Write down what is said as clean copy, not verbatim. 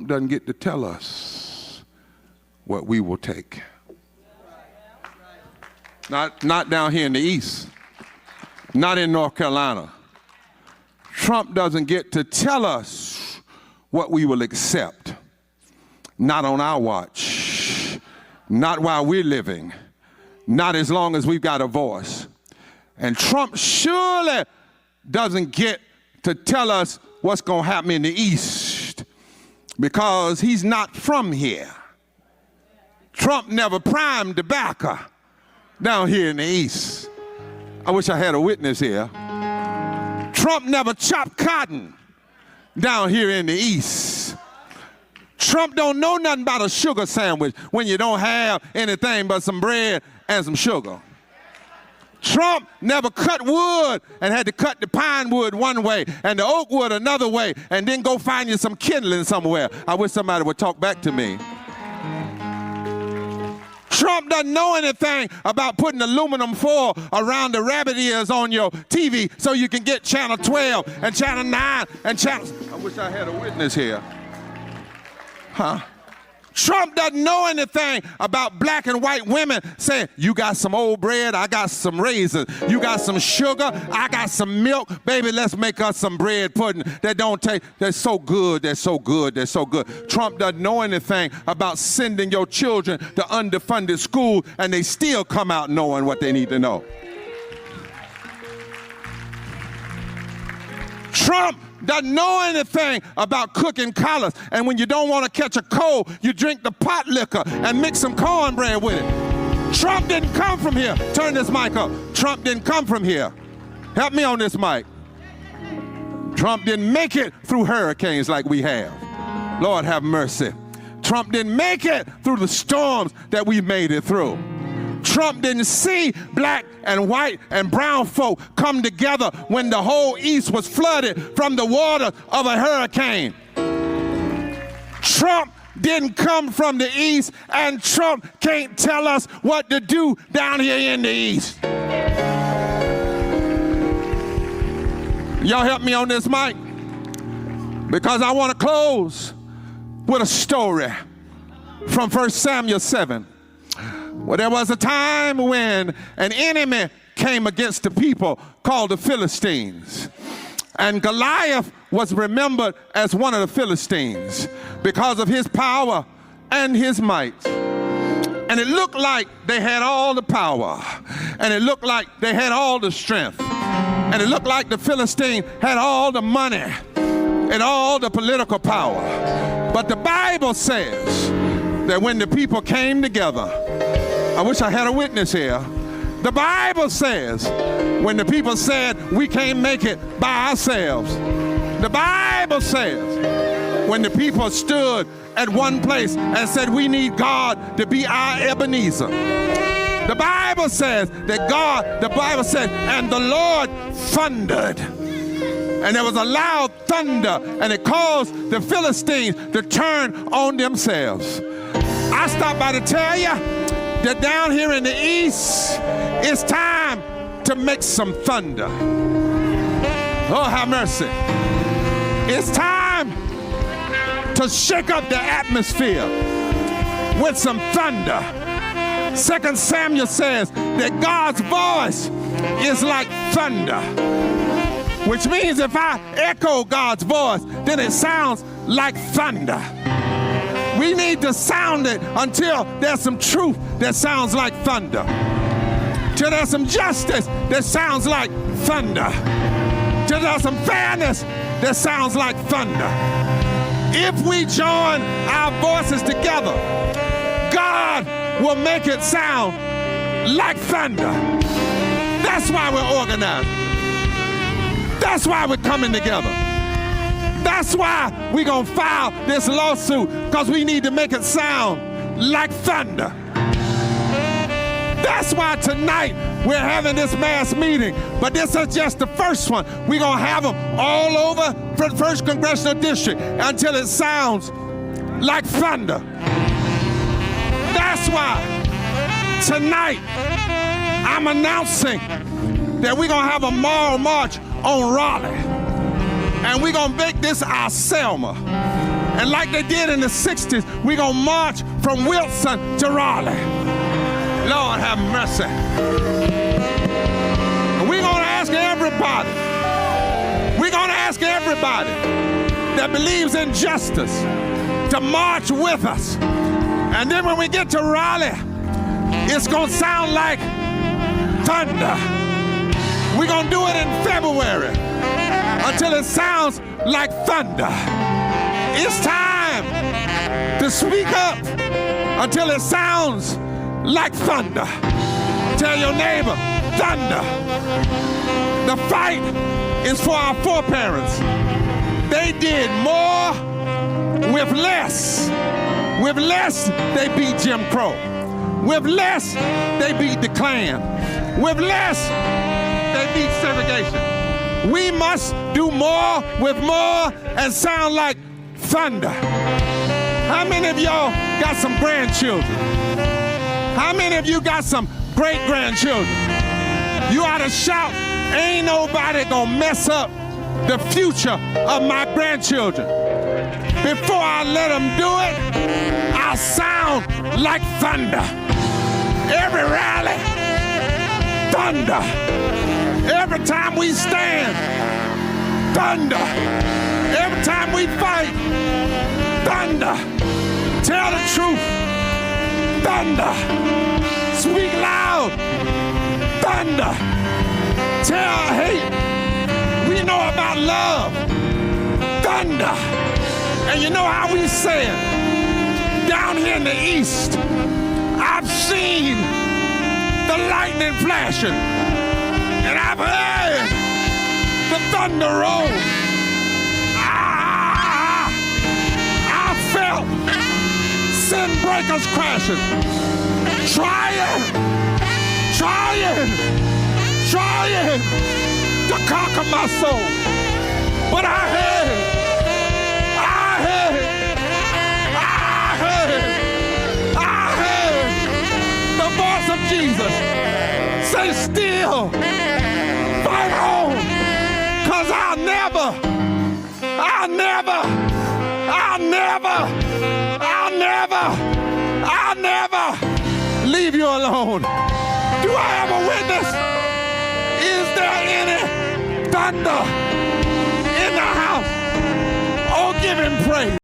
doesn't get to tell us what we will take. Not down here in the East, not in North Carolina. Trump doesn't get to tell us what we will accept. Not on our watch, not while we're living, not as long as we've got a voice. And Trump surely doesn't get to tell us what's going to happen in the East because he's not from here. Trump never primed tobacco down here in the East. I wish I had a witness here. Trump never chopped cotton down here in the East. Trump don't know nothing about a sugar sandwich when you don't have anything but some bread and some sugar. Trump never cut wood and had to cut the pine wood one way and the oak wood another way and then go find you some kindling somewhere. I wish somebody would talk back to me. Trump doesn't know anything about putting aluminum foil around the rabbit ears on your TV so you can get channel 12 and channel 9 and channel... I wish I had a witness here. Huh? Trump doesn't know anything about black and white women saying, you got some old bread, I got some raisins. You got some sugar, I got some milk. Baby, let's make us some bread pudding that don't taste, that's so good, that's so good, that's so good. Trump doesn't know anything about sending your children to underfunded school and they still come out knowing what they need to know. Trump doesn't know anything about cooking collards, and when you don't want to catch a cold, you drink the pot liquor and mix some cornbread with it. Trump didn't come from here. Turn this mic up. Trump didn't come from here. Help me on this mic. Trump didn't make it through hurricanes like we have. Lord have mercy. Trump didn't make it through the storms that we made it through. Trump didn't see black and white and brown folk come together when the whole East was flooded from the water of a hurricane. Trump didn't come from the East, and Trump can't tell us what to do down here in the East. Y'all help me on this mic? Because I want to close with a story from 1 Samuel 7. Well, there was a time when an enemy came against the people called the Philistines. And Goliath was remembered as one of the Philistines because of his power and his might. And it looked like they had all the power. And it looked like they had all the strength. And it looked like the Philistine had all the money and all the political power. But the Bible says that when the people came together, I wish I had a witness here. The Bible says when the people said we can't make it by ourselves. The Bible says when the people stood at one place and said we need God to be our Ebenezer. The Bible says that God, the Bible said, and the Lord thundered. And there was a loud thunder and it caused the Philistines to turn on themselves. I stopped by to tell you that down here in the East, it's time to make some thunder. Oh, have mercy. It's time to shake up the atmosphere with some thunder. 2 Samuel says that God's voice is like thunder, which means if I echo God's voice, then it sounds like thunder. We need to sound it until there's some truth that sounds like thunder. Till there's some justice that sounds like thunder. Till there's some fairness that sounds like thunder. If we join our voices together, God will make it sound like thunder. That's why we're organized. That's why we're coming together. That's why we're going to file this lawsuit, because we need to make it sound like thunder. That's why tonight we're having this mass meeting, but this is just the first one. We're going to have them all over for the 1st Congressional District until it sounds like thunder. That's why tonight I'm announcing that we're going to have a moral march on Raleigh. And we're going to make this our Selma. And like they did in the 60s, we're going to march from Wilson to Raleigh. Lord have mercy. And we're going to ask everybody, that believes in justice to march with us. And then when we get to Raleigh, it's going to sound like thunder. We're going to do it in February until it sounds like thunder. It's time to speak up until it sounds like thunder. Tell your neighbor, thunder. The fight is for our foreparents. They did more with less. With less, they beat Jim Crow. With less, they beat the Klan. With less, they beat segregation. We must do more with more and sound like thunder. How many of y'all got some grandchildren? How many of you got some great-grandchildren? You ought to shout, ain't nobody gonna mess up the future of my grandchildren. Before I let them do it, I'll sound like thunder. Every rally, thunder. Every time we stand, thunder. Every time we fight, thunder. Tell the truth, thunder. Speak loud, thunder. Tell hate. We know about love, thunder. And you know how we say it? Down here in the East, I've seen the lightning flashing, and I've heard the thunder roll. I felt sin breakers crashing, trying to conquer my soul. But I heard the voice of Jesus say, still, fight on, 'cause I'll never leave you alone. Do I have a witness? Is there any thunder in the house? Oh, give him praise.